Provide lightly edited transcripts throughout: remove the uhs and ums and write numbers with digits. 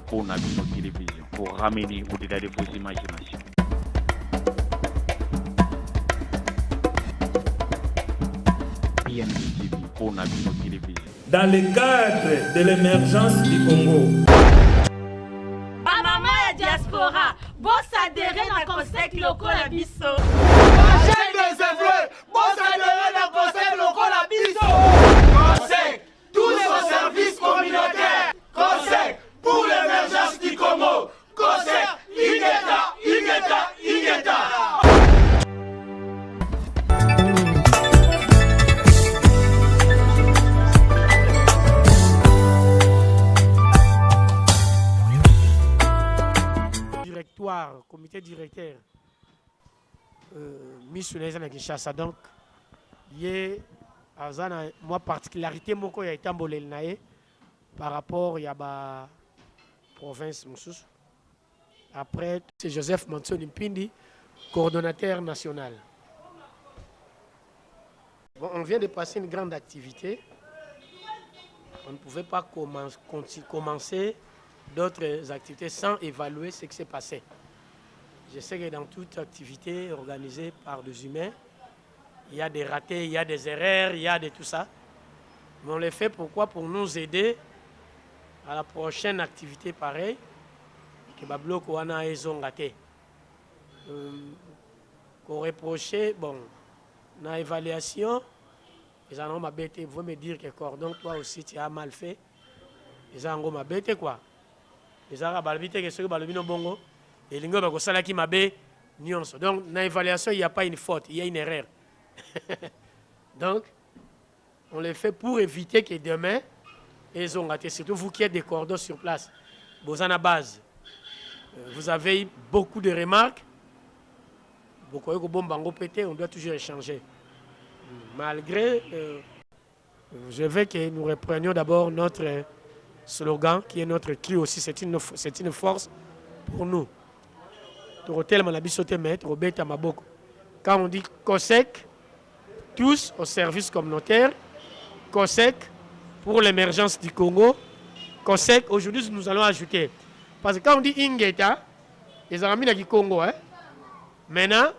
pour Nabino Télévision, pour ramener au-delà de vos imaginations. PNB TV pour Nabino Télévision. Dans le cadre de l'émergence du Congo. Maman ya diaspora, boss adhéré na conseil local biso. Chaîne des œuvres, boss adhéré na conseil local biso. Conseil, tous les services communautaires. Conseil pour l'émergence du Congo. Conseil, Ingeta, Ingeta, Ingeta. Comité directeur mis sur les années Kinshasa. Donc, il y a moi particularité moko ya itambolel nae par rapport à la province Moussous. Après, c'est Joseph Manson Mpindi, coordonnateur national. Bon, on vient de passer une grande activité. On ne pouvait pas commencer d'autres activités sans évaluer ce qui s'est passé. Je sais que dans toute activité organisée par des humains, il y a des ratés, il y a des erreurs, il y a de tout ça. Mais on le fait pourquoi? Pour nous aider à la prochaine activité pareille, que Bablo Kouana et Zongate. Qu'on reprochait, bon, dans l'évaluation, les gens m'ont bêté, vous me dire que cordon, toi aussi tu as mal fait. Les gens m'ont bêté quoi? Les gens m'ont bêté que ceux qui ont bongo. Et les gens qui m'ont bêté. Donc, dans l'évaluation, il n'y a pas une faute, il y a une erreur. Donc, on le fait pour éviter que demain, ils ont raté. Surtout vous qui êtes des cordons sur place. Vous en avez base. Vous avez eu beaucoup de remarques. Beaucoup de bonbons pété, on doit toujours échanger. Malgré, je veux que nous reprenions d'abord notre slogan, qui est notre cri aussi. C'est une force pour nous. Quand on dit COSEC, tous au service communautaire, COSEC pour l'émergence du Congo, COSEC, aujourd'hui nous allons ajouter. Parce que quand on dit Ingeta, les amis du Congo, hein? Maintenant,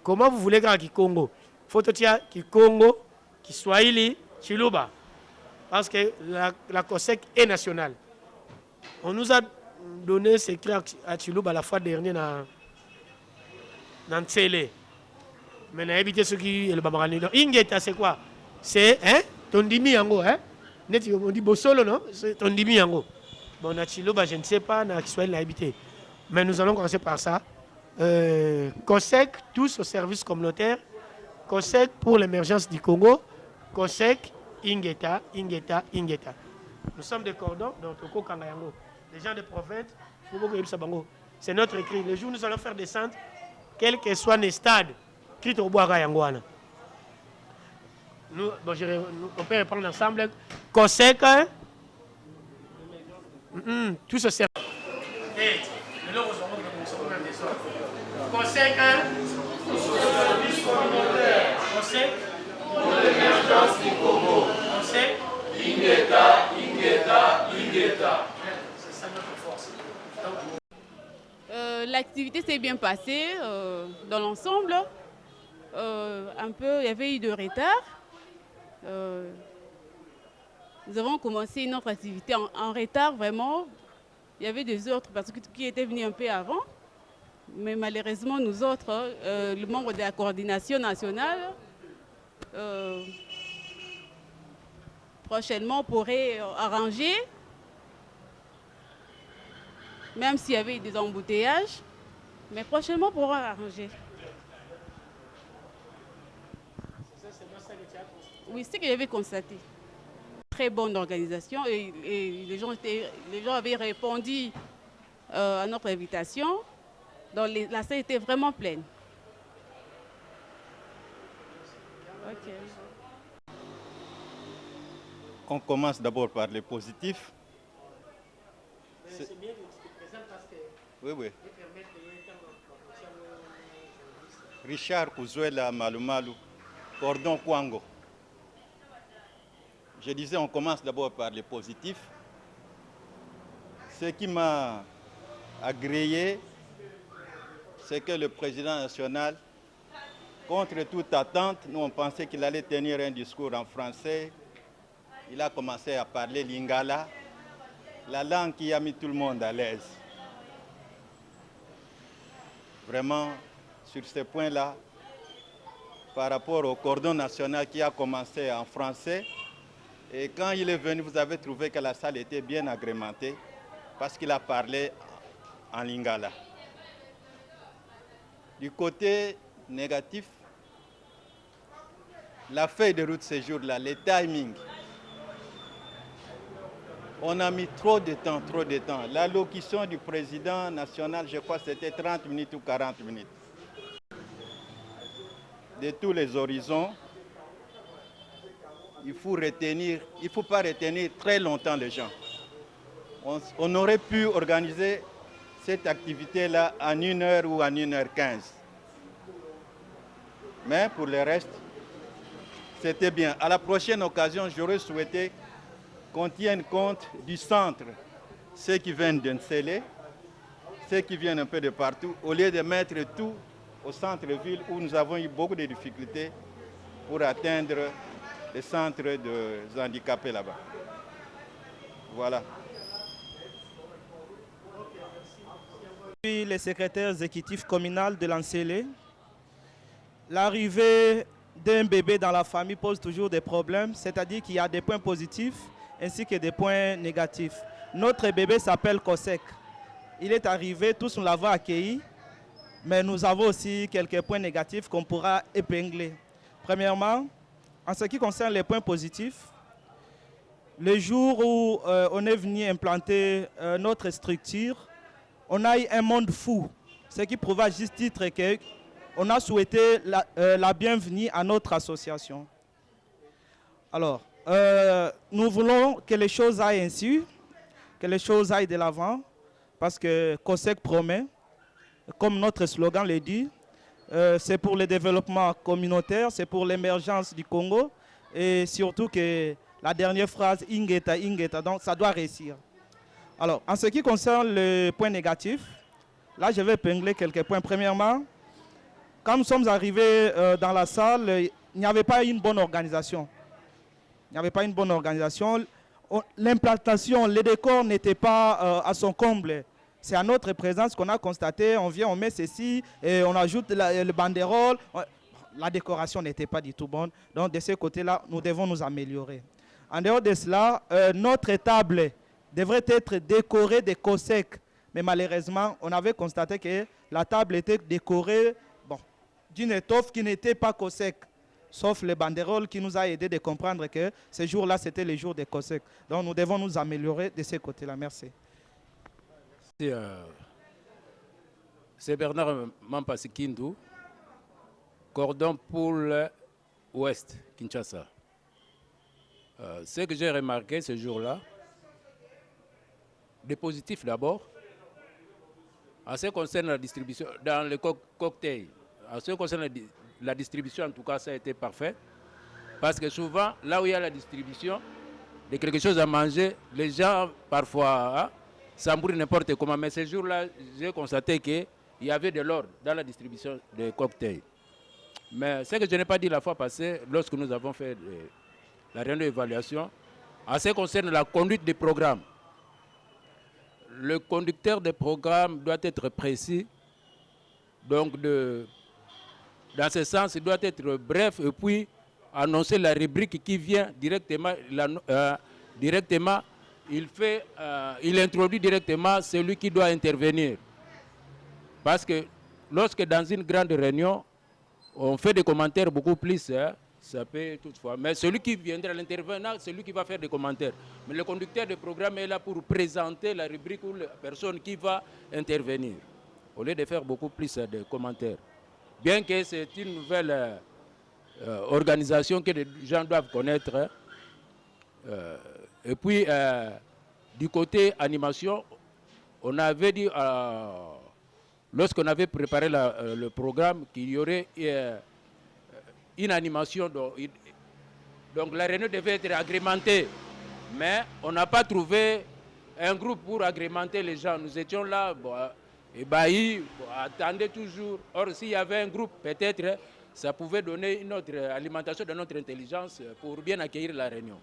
comment vous voulez qu'il Congo? Il faut que Congo, qui Swahili, Chiluba. Parce que la COSEC est nationale. On nous a donné ces clés à Chiluba la fois dernière dans Tsele. Mais on a évité ce qui est le Bamarani. Ingeta, c'est quoi? C'est Tondimi Yango. On dit Bossolo, non? C'est Tondimi Yango. Bon, à Chiluba, je ne sais pas, on a habité. Mais nous allons commencer par ça. COSEC, tous au service communautaire. COSEC pour l'émergence du Congo. COSEC, Ingeta, Ingeta, Ingeta. Nous sommes des cordons, donc au Kangayango. Les gens de province, c'est notre écrit. Le jour où nous allons faire des centres, quels que soient les stades, on peut reprendre ensemble. COSEC, tout ce service. COSEC, service communautaire. COSEC, pour l'émergence du Congo. COSEC, Ingeta, Ingeta, Ingeta. C'est ça notre force. L'activité s'est bien passée dans l'ensemble. Un peu, il y avait eu de retard. Nous avons commencé notre activité en retard, vraiment. Il y avait des autres personnes qui étaient venues un peu avant. Mais malheureusement, nous autres, le membre de la coordination nationale, prochainement, pourrait arranger, même s'il y avait des embouteillages, mais prochainement, pourra arranger. Oui, c'est ce que j'avais constaté. Très bonne organisation et les gens avaient répondu à notre invitation. Donc la salle était vraiment pleine. Okay. On commence d'abord par les positifs. C'est bien que tu te présentes parce que... Oui. Richard Kouzuela Malumalu, Cordon Kwango. Je disais, on commence d'abord par les positifs. Ce qui m'a agréé, c'est que le président national, contre toute attente, nous on pensait qu'il allait tenir un discours en français. Il a commencé à parler lingala, la langue qui a mis tout le monde à l'aise. Vraiment, sur ce point-là, par rapport au cordon national qui a commencé en français, et quand il est venu, vous avez trouvé que la salle était bien agrémentée parce qu'il a parlé en lingala. Du côté négatif, la feuille de route ce jour-là, le timing. On a mis trop de temps, trop de temps. L'allocution du président national, je crois, c'était 30 minutes ou 40 minutes. De tous les horizons, il ne faut pas retenir très longtemps les gens. On aurait pu organiser cette activité-là en 1 heure ou en 1h15. Mais pour le reste, c'était bien. À la prochaine occasion, j'aurais souhaité qu'on tienne compte du centre, ceux qui viennent de Nsélé, ceux qui viennent un peu de partout, au lieu de mettre tout au centre-ville où nous avons eu beaucoup de difficultés pour atteindre le centre des handicapés là-bas. Voilà. Je suis le secrétaire exécutif communal de l'Ancélé. L'arrivée d'un bébé dans la famille pose toujours des problèmes, c'est-à-dire qu'il y a des points positifs ainsi que des points négatifs. Notre bébé s'appelle Kosek. Il est arrivé, tous nous l'avons accueilli, mais nous avons aussi quelques points négatifs qu'on pourra épingler. Premièrement, en ce qui concerne les points positifs, le jour où on est venu implanter notre structure, on a eu un monde fou, ce qui prouve à juste titre qu'on a souhaité la bienvenue à notre association. Alors, nous voulons que les choses aillent ainsi, que les choses aillent de l'avant, parce que COSEC promet, comme notre slogan le dit, c'est pour le développement communautaire, c'est pour l'émergence du Congo, et surtout que la dernière phrase, Ingeta, Ingeta, donc ça doit réussir. Alors, en ce qui concerne le point négatif, là je vais épingler quelques points. Premièrement, quand nous sommes arrivés dans la salle, il n'y avait pas une bonne organisation. Il n'y avait pas une bonne organisation. L'implantation, les décors n'étaient pas à son comble. C'est à notre présence qu'on a constaté, on vient, on met ceci, et on ajoute le banderole. La décoration n'était pas du tout bonne. Donc de ce côté-là, nous devons nous améliorer. En dehors de cela, notre table devrait être décorée de COSEC. Mais malheureusement, on avait constaté que la table était décorée d'une étoffe qui n'était pas COSEC. Sauf le banderole qui nous a aidé de comprendre que ce jour-là, c'était le jour de COSEC. Donc nous devons nous améliorer de ce côté-là. Merci. C'est Bernard Mampasi-Kindu, cordon pôle ouest, Kinshasa. Ce que j'ai remarqué ce jour-là, des positifs d'abord, en ce qui concerne la distribution, dans le cocktail, en ce qui concerne la distribution, en tout cas, ça a été parfait. Parce que souvent, là où il y a la distribution de quelque chose à manger, les gens, parfois, s'embrouillent n'importe comment. Mais ce jour-là, j'ai constaté qu'il y avait de l'ordre dans la distribution des cocktails. Mais ce que je n'ai pas dit la fois passée, lorsque nous avons fait la réunion d'évaluation, en ce qui concerne la conduite des programmes, le conducteur des programmes doit être précis. Donc, dans ce sens, il doit être bref et puis annoncer la rubrique qui vient directement. Il introduit directement celui qui doit intervenir. Parce que lorsque dans une grande réunion, on fait des commentaires beaucoup plus, ça peut toutefois. Mais celui qui viendra à l'intervenant, c'est lui qui va faire des commentaires. Mais le conducteur du programme est là pour présenter la rubrique ou la personne qui va intervenir, au lieu de faire beaucoup plus de commentaires. Bien que c'est une nouvelle organisation que les gens doivent connaître. Et puis, du côté animation, on avait dit, lorsqu'on avait préparé le programme, qu'il y aurait une animation. Donc la réunion devait être agrémentée. Mais on n'a pas trouvé un groupe pour agrémenter les gens. Nous étions là, bon, ébahis, bon, attendez toujours. Or, s'il y avait un groupe, peut-être, ça pouvait donner une autre alimentation de notre intelligence pour bien accueillir la réunion.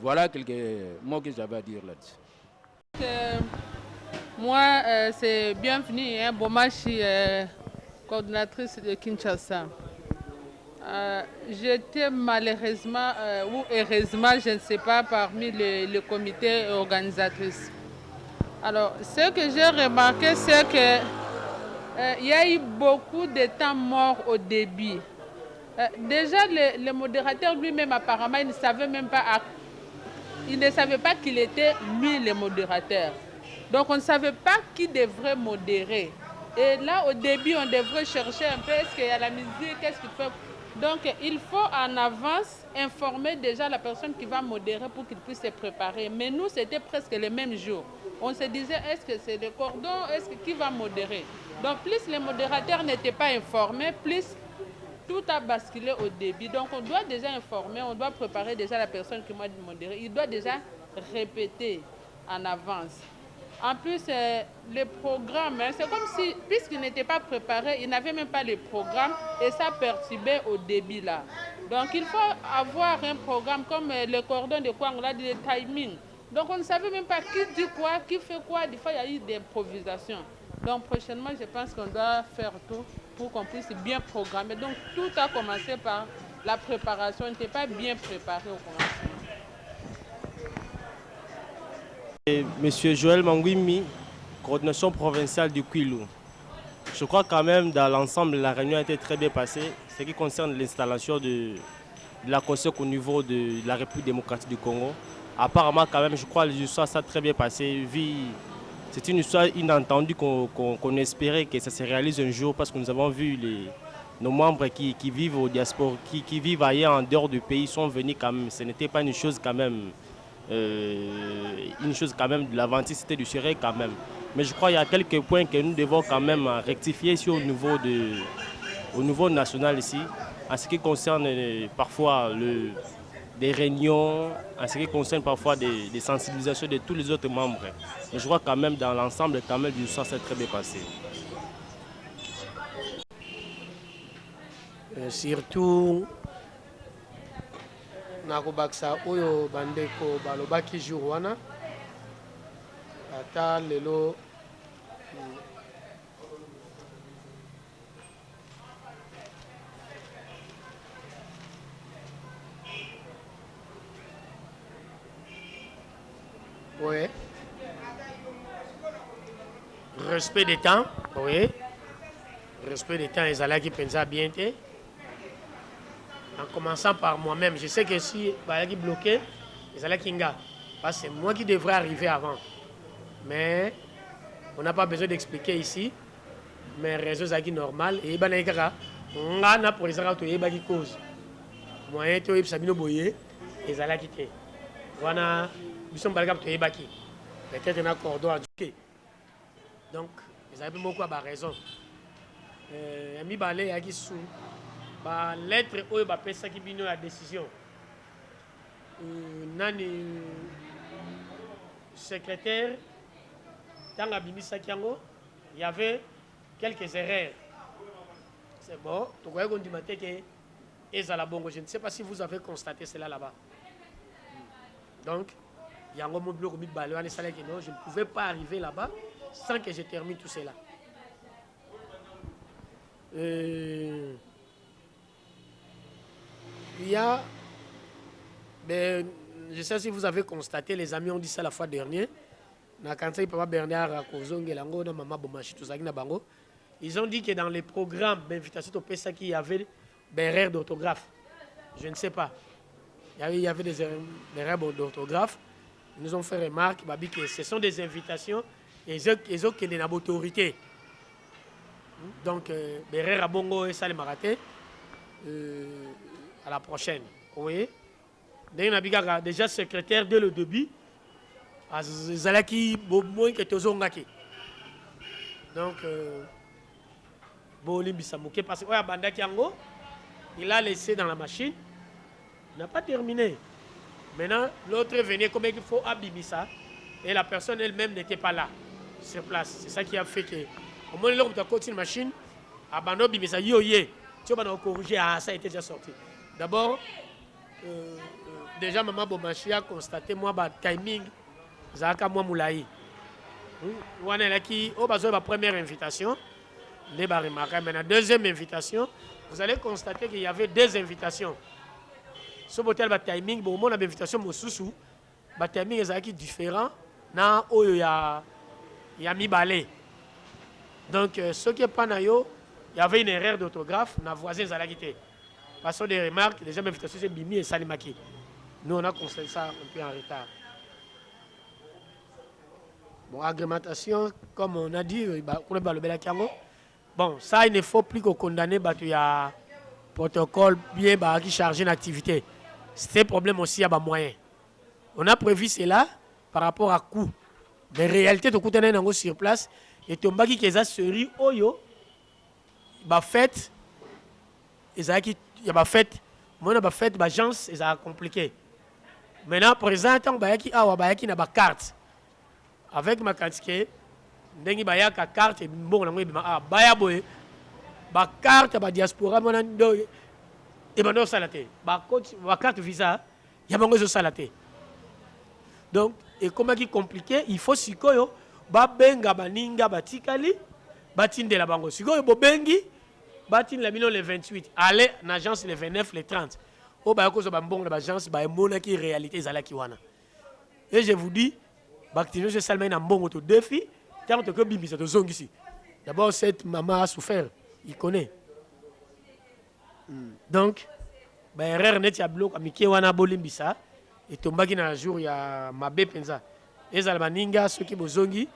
Voilà quelques mots que j'avais à dire là-dessus. Moi, c'est bienvenu, hein, Bomachi, coordinatrice de Kinshasa. J'étais malheureusement ou heureusement, je ne sais pas, parmi le comité organisatrice. Alors, ce que j'ai remarqué, c'est qu'il y a eu beaucoup de temps mort au début. Déjà, le modérateur lui-même, apparemment, il ne savait même pas, qu'il était lui le modérateur. Donc, on ne savait pas qui devrait modérer. Et là, au début, on devrait chercher un peu, est-ce qu'il y a la musique, qu'est-ce qu'il faut. Donc, il faut en avance informer déjà la personne qui va modérer pour qu'il puisse se préparer. Mais nous, c'était presque le même jour. On se disait, est-ce que c'est le cordon, qui va modérer? Donc, plus les modérateurs n'étaient pas informés, plus tout a basculé au début. Donc, on doit déjà informer, on doit préparer déjà la personne qui va modérer. Il doit déjà répéter en avance. En plus, le programme, c'est comme si, puisqu'il n'était pas préparé, il n'avait même pas le programme et ça perturbait au début là. Donc il faut avoir un programme comme le cordon de quoi on a dit, le timing. Donc on ne savait même pas qui dit quoi, qui fait quoi. Des fois, il y a eu des improvisations. Donc prochainement, je pense qu'on doit faire tout pour qu'on puisse bien programmer. Donc tout a commencé par la préparation. On n'était pas bien préparé au commencement. Monsieur Joël Mangwimi, coordination provinciale du Kwilu. Je crois quand même dans l'ensemble, la réunion a été très bien passée. Ce qui concerne l'installation de la COSEC au niveau de la République démocratique du Congo. Apparemment quand même, je crois que l'histoire s'est très bien passée. C'est une histoire inattendue qu'on espérait que ça se réalise un jour parce que nous avons vu nos membres qui vivent au diaspora, qui vivent ailleurs en dehors du pays sont venus quand même. Ce n'était pas une chose quand même. De l'aventicité du Séré quand même. Mais je crois qu'il y a quelques points que nous devons quand même rectifier ici au niveau national ici, en ce qui concerne parfois des réunions, en ce qui concerne parfois des sensibilisations de tous les autres membres. Mais je crois quand même dans l'ensemble, quand même, ça s'est très bien passé. Surtout nakobakisa oyo bandeko balobaki jour wana ata lelo oui, respect des temps, oui, respect des temps ezalaki penza bien te. En commençant par moi-même, je sais que si je bloqué, parce que c'est moi qui devrais arriver avant. Mais on n'a pas besoin d'expliquer ici. Mais réseau est normal. Et on a pour les gens qui cause. Moi, je suis Sabino Boye, et Zala quitté. Voilà, nous sommes peut-être un cordon éduqué. Donc, ils avaient beaucoup de raison. Ami Balé, il y a qui sous. La lettre oyo bapesaki bino la décision nani secrétaire tanga bimisaki yango il y avait quelques erreurs. C'est bon, tokoya kondima te ke ezala bongo. Je ne sais pas si vous avez constaté cela là-bas. Donc yango mo biloko mibale wana esalaki non, je ne pouvais pas arriver là-bas sans que je termine tout cela. Il y a, je ne sais si vous avez constaté, les amis ont dit ça la fois dernière. Ils ont dit que dans les programmes d'invitation au PSA, il y avait des erreurs d'orthographe. Je ne sais pas. Il y avait des erreurs d'orthographe. Ils nous ont fait remarque que ce sont des invitations et ils ont une autorité. Donc, les erreurs à Bongo et Salé Maraté. À la prochaine. Oui. Déjà secrétaire dès le début. Zalaki moins que Tozongaki. Donc, parce que Bandaki Ango, il a laissé dans la machine. Il n'a pas terminé. Maintenant, l'autre venait comme il faut abimisa. Et la personne elle-même n'était pas là, sur place. C'est ça qui a fait que, au moins, là, on a continué une machine, abandon bimisa, tu vas corriger, ça a été déjà sorti. D'abord, déjà, maman Bomachi a constaté, moi, le timing, Zaka moi moulaï. On est là qui, au besoin de la première invitation, les barrières. Mais la deuxième invitation, vous allez constater qu'il y avait deux invitations. Ce hôtel, le timing, bon, mon invitation, mon sous-sous, le timing est différent. Na il y a mis balai. Donc, ce qui est pas nayo, il y avait une erreur d'orthographe, na voisin Zalagité. Passons des remarques, les gens invitations, c'est Bimi et Salimaki. Nous, on a constaté ça un peu en retard. Bon, agrémentation, comme on a dit, bon, ça, il ne faut plus qu'on condamne, il y a protocole bien qui charge une activité. C'est un problème aussi, il y a moyen. On a prévu cela par rapport à coût. Mais en réalité, tout le monde sur place, et tout le monde qui a série, oyo, fait, il y a fait, moi, on a fait, l'agence, c'est compliqué. Maintenant, présent, on a une carte. Avec ma carte, ndenge bayaka carte bon nango ba baya boye ba carte ba diaspora mona ndo e bando salate ba carte visa ya bango zo salate. Donc et comment qui compliqué, il faut sikoyo ba benga baninga batikali batindela bango sikoyo bo bengi batin la million le 28 aller en agence le 29 le 30 o ba ko zo ba mbongo na agence ba mona ki réalité zala ki wana. Et je vous dis Bactino, je salme un bon auto défi. Tant que Bibi, c'est zone ici. D'abord, cette maman a souffert. Il connaît. Donc, erreur net ya bloc amiki wana bolimbisa. Et tombaki na jour ya mabe penza. Les albaninga ceux qui bozongi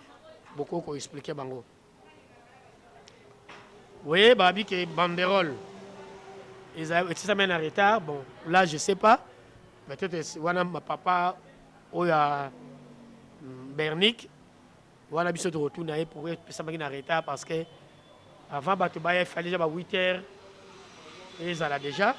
beaucoup ko expliquer bango. Oui, babi que banderole. Et ça mène en retard. Bon, là je sais pas. Peut-être wana ma papa oya Bernic, voilà, il de retour pour ça en retard parce que avant il fallait déjà 8 heures et ça là déjà.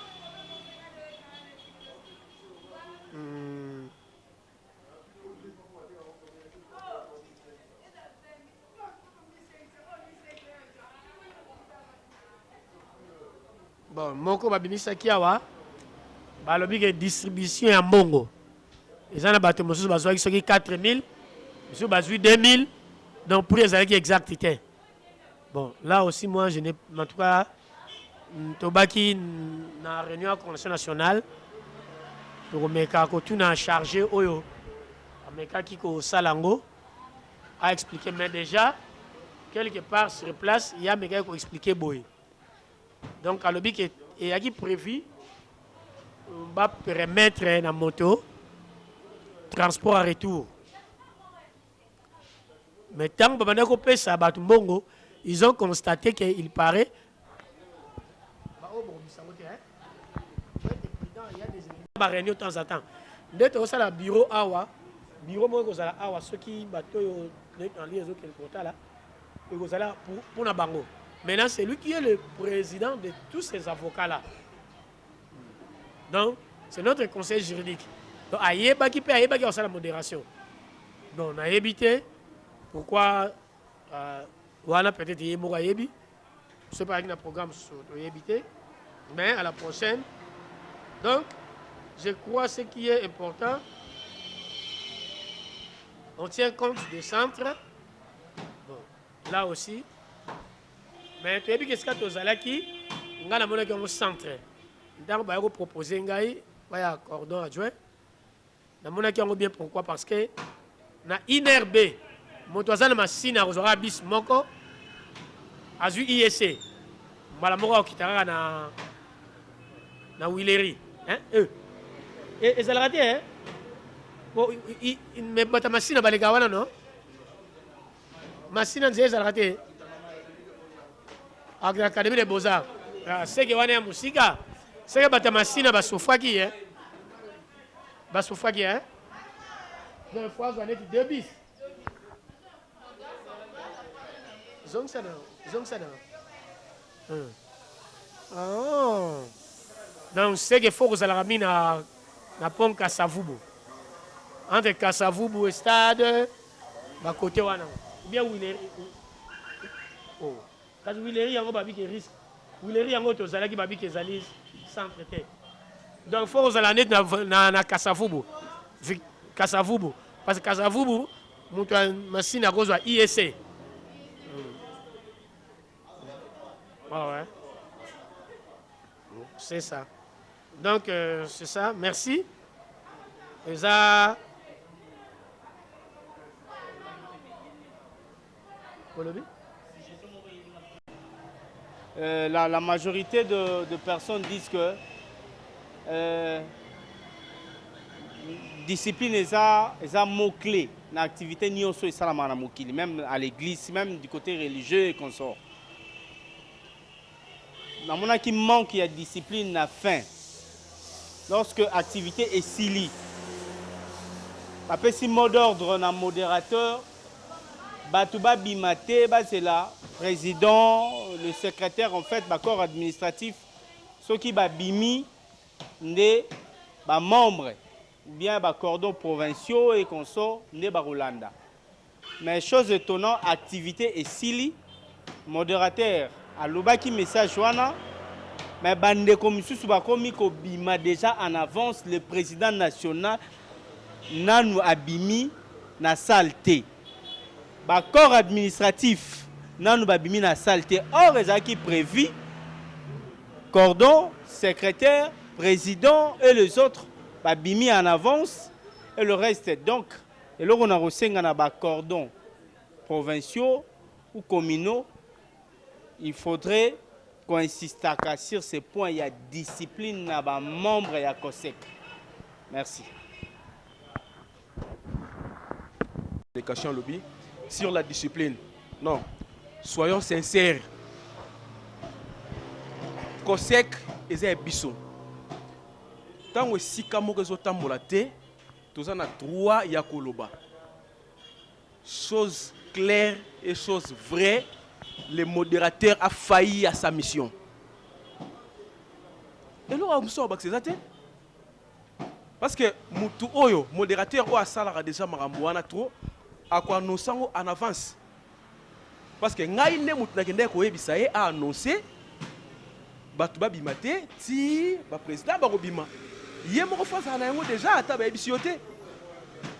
Bon, moko babimisa kiawa, balobi que distribution ya mbongo. Les gens ont besoin de 4 000, ils ont besoin de 2 000, donc pour les années exactement. Bon, là aussi, moi, je n'ai en tout cas, Tobaki, dans la réunion de la Convention nationale, pour me chargé, Oyo, Salango, a expliqué, mais déjà, quelque part sur place, il y a un gars qui a expliqué Boy. Donc, à l'objet il y a qui prévu, on va permettre la moto, transport à retour. Mais tant que ils ont constaté qu'il paraît. Il y a des réunions de temps en temps. Dès que ça, le bureau Awa, ceux qui bateau dans les autres là, pour Nabango. Maintenant, c'est lui qui est le président de tous ces avocats-là. Donc, c'est notre conseil juridique. Donc, Aïeba qui peut Aïeba qui a la modération. Donc, on a évité. Pourquoi on a peut-être Aïebi. Je ne sais pas avec un programme sur éviter. Mais à la prochaine. Donc, je crois ce qui est important. On tient compte des centres. Bon, là aussi. Mais tu as vu qu'est-ce que tu as dit? On a un centre. Donc, on va proposer un cordon adjoint. On a bien pourquoi? Parce que na INRB, mon toisin machine à bis moko, a vu IEC. Malamora okitara na Willery. Et ça l'a raté, hein? Mais ta machine à Balegawana, non? Machine à ça l'a raté. À l'Académie des Beaux-Arts. C'est que on est à Moussika. C'est que ta machine à Basofaki, hein? Basofaki, hein? Deux fois, on est 2 bis. Zong ça oh. Donc, c'est qu'il faut que vous allez ramener à na pont Kasavubu. Entre Kasavubu et stade, à côté wana. Ou bien Willery. Oh. Quand Willery yango babi qui risque. Willery yango tozala ki babi qui zali sans traiter. Donc il faut aux net na Kasavubu. Kasavubu. Parce que Kasavubu, mutu machine à cause de ISC. Ah ouais. C'est ça. Donc, c'est ça. Merci. Et ça... La majorité de personnes disent que discipline est un mot-clé dans l'activité nyonso et salamana mokili, même à l'église, même du côté religieux et consort. Dans mon qui manque il y a discipline la fin. Lorsque l'activité est sili. Après si mot d'ordre dans modérateur, Batouba Bimate, c'est là, président, le secrétaire en fait, le corps administratif, ceux qui ba bimi, des membres, ou bien les cordons provinciaux et consorts, des Rolanda. Mais chose étonnante, activité est sili, modérateur. Alors, qui message wana, mais bande comme subakomi ko bima déjà en avance le président national nanu abimi na saleté. Ba corps administratif nanu babimi na saleté. Or ezaki prévu cordon, secrétaire, président et les autres babimi en avance et le reste donc et là on a reçu na ba cordon provinciaux ou communaux. Il faudrait qu'on insiste sur ce point. Il y a discipline dans les membres de la COSEC. Merci. Lobby sur la discipline. Non, soyons sincères. COSEC est un bisson. Tant que si Kamoko Zotamolate, tous en a droit à Koloba. Chose claire et chose vraie. Le modérateur a failli à sa mission. Et là, on sort c'est ça. Parce que Moutou Oyo, modérateur, ou a salara déjà Maramouana trop, à quoi nous sommes en avance. Parce que Naïne Moutnakende Koebisa a annoncé Batouba Bimate, ti, président Barobima. Yémo face à Naïmo déjà à table ébisioté.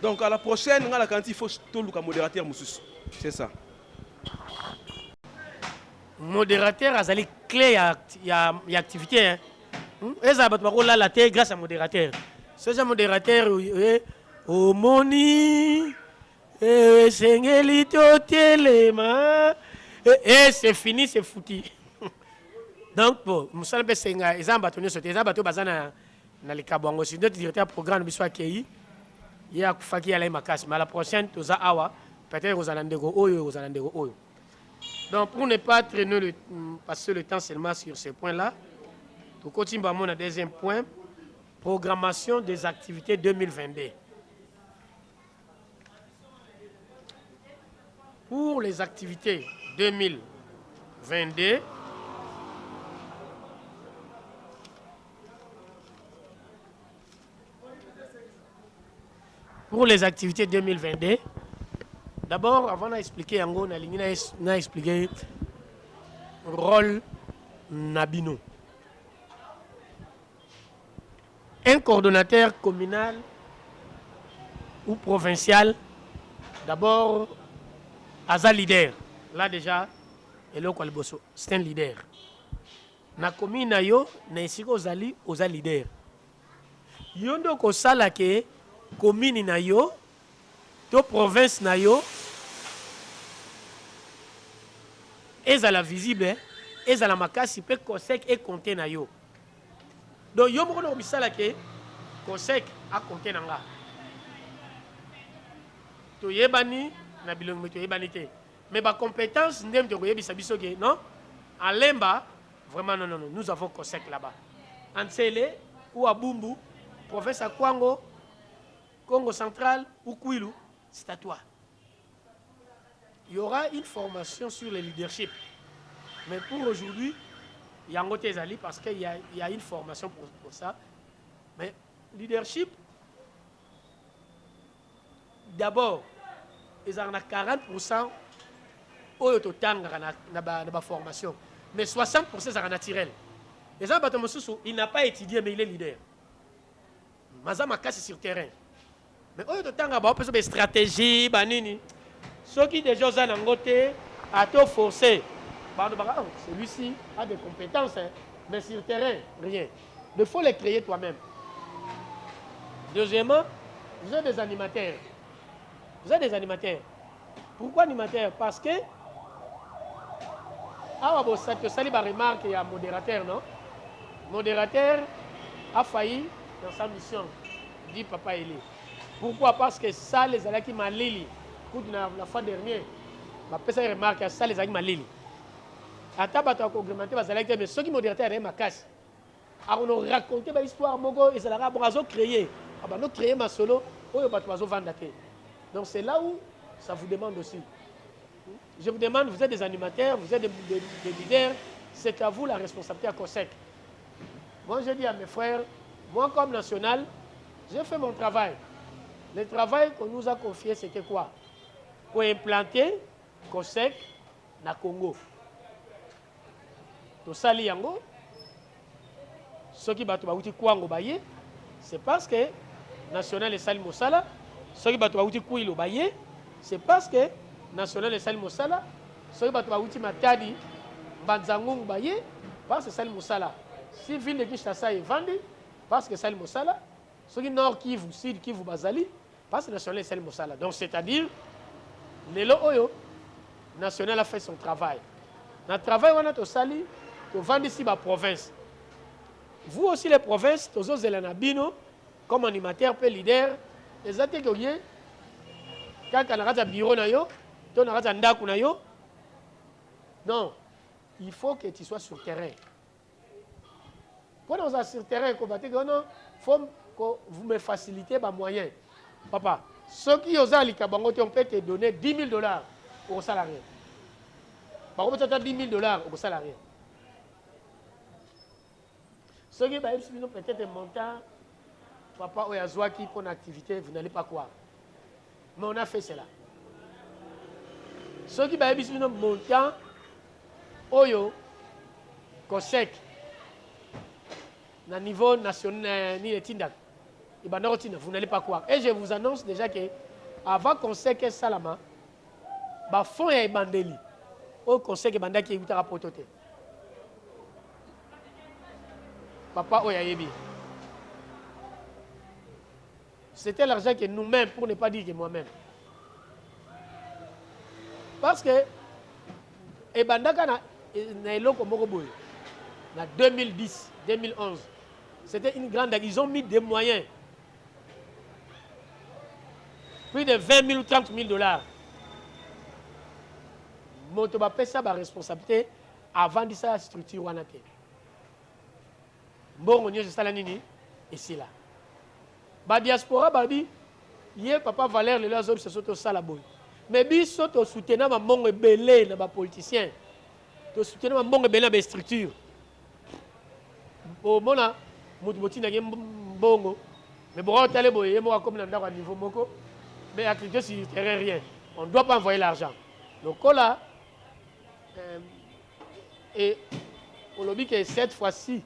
Donc à la prochaine, il faut tout le modérateur Moussous. C'est ça. Modérateur azali clé ya activité eza bato bakola la te grâce à modérateur ce modérateur au moni sengeli totelema et c'est fini c'est foutu. Donc bon musala be senga eza bato nyoso te eza bato bazana na likabwango si notre directeur programme biso akei ya kufaki ya la makasi mais la prochaine toza awa peut-être aux alandego oyo. Donc, pour ne pas traîner passer le temps seulement sur ces points-là, nous continuons à mon deuxième point, programmation des activités 2022. Pour les activités 2022, d'abord, avant d'expliquer Yango, on a expliqué le rôle Nabino. Un coordonnateur communal ou provincial, d'abord, Aza leader. Là déjà, c'est un leader. Na commune na yo, na isiko ozali leader. Yondo ko sala ke commune na yo, to province na yo ezala visible ezala makasi pe COSEC et compté na yo. Donc yo moko no bisala ke COSEC a compté nanga. To yebani na bilongo to yebani te. Mais ba compétence ndem to yebisa biso ke non à Lemba vraiment non, nous avons COSEC là-bas. Ansele ou à Bumbu, province à Kwango, Congo central ou Kwilu. C'est à toi. Il y aura une formation sur le leadership. Mais pour aujourd'hui, il y a un autre parce qu'il y a une formation pour ça. Mais leadership, d'abord, ils ont 40% au total de la formation. Mais 60% c'est naturel. Les gens, il n'a pas étudié, mais il est leader. Mazama casse sur le terrain. Mais au total, il y a des stratégies, ceux qui déjà ont un côté, à tout forcer. Celui-ci a des compétences, hein, mais sur le terrain, rien. Il faut les créer toi-même. Deuxièmement, vous êtes des animateurs. Vous êtes des animateurs. Pourquoi animateurs? Parce que, tu sali ma remarque, il y a un modérateur, non? Modérateur a failli dans sa mission, dit Papa Eli. Pourquoi? Parce que ça, les alaki malili, la fois dernière, ma personne remarque que ça, les alaki malili. À tabac, tu as augmenté, mais ceux qui modérateurs avaient ma casse. Alors, on a raconté l'histoire, et ça a créé. On a créé ma solo, on a vendre. Donc, c'est là où ça vous demande aussi. Je vous demande, vous êtes des animateurs, vous êtes des leaders, c'est à vous la responsabilité à COSEC. Moi, je dis à mes frères, moi, comme national, j'ai fait mon travail. Le travail qu'on nous a confié, c'était quoi? Pour implanter COSEC na Congo. Tout ça, Liango, ceux qui battent Baouti Kouango Baye, c'est parce que National et Salim Mosala, ceux qui battent Baouti Kouilo Baye, c'est parce que National et Salim Mosala, ceux qui battent Baouti Matadi, Banzangong Baye, parce que Salim Mosala. Si ville de Kinshasa est vendue, parce que Salim Mosala, ceux qui Nord Kivu, Sud Kivu, Bazali, parce que National et Salim Mosala. Donc c'est-à-dire, Lelo Oyo, National a fait son travail. Dans le travail, on a au Sali, on vend ici ma province. Vous aussi, les provinces, tous les Zelanabino, comme animateur, peu leader, les atégoyés, quand on a un bureau, on a un ndaku, non, il faut que tu sois sur le terrain. Quand on est sur le terrain, il faut que vous me facilitez mes moyens. Papa, ceux qui ont l'Ikabangote, on peut te donner $10 000 au salarié. Par contre, tu as $10 000 au salarié. Ceux qui ont peut-être un montant, papa, ou Yazouaki pour une activité, vous n'allez pas croire. Mais on a fait cela. Ceux qui ont un montant, Oyo, COSEC, au niveau national, ni les Tindak, vous n'allez pas croire. Et je vous annonce déjà que avant COSEC et Salama, le fonds est bandeli. Au COSEC et Bandaki est rapporté. Papa Oyayebi. C'était l'argent que nous-mêmes, pour ne pas dire que moi-même. Parce que, et Bandaka na eloko moko boy, na 2010, 2011, c'était une grande. Ils ont mis des moyens. Plus de 20 000 ou 30 000 $. Motoba paie ça, ma responsabilité, avant de ça, la structure wanate. Bon, on y est nini et c'est là. Ba diaspora ba dit, yé papa Valère le lazo se soto sala boy. Mais bi soto soutenir ma mongo belé na ba politicien. To soutenir ma mongo belé na ba structure. Bon mona mutboti na mbongo. Mais bon tale boy yé mo comme na ndako niveau moko. Mais activité sur terrain rien. On ne doit pas envoyer l'argent. Donc là et on l'a dit que cette fois-ci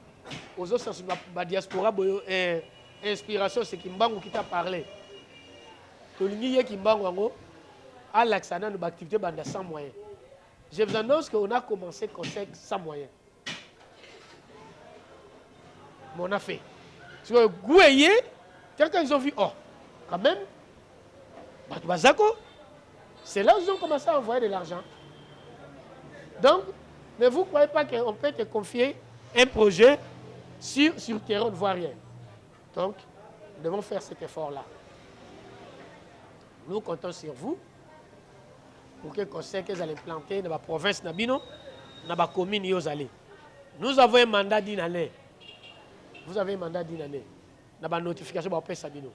aux autres sens la diaspora inspiration c'est Kimbangu qui t'a parlé. Tolingi Kimbangu ango à l'accent de l'activité banda sans moyens. Je vous annonce qu'on a commencé COSEC sans moyens. Mais on a fait. Sur le Goueye, quelqu'un ils ont vu, oh, quand même, c'est là où ils ont commencé à envoyer de l'argent. Donc, ne vous croyez pas qu'on peut te confier un projet sur terrain, on ne voit rien. Donc, nous devons faire cet effort-là. Nous comptons sur vous pour que COSEC allez planter dans la province Nabino, dans la commune Yozale. Nous avons un mandat d'une année. Vous avez un mandat d'une année. Dans la notification de la Sabino.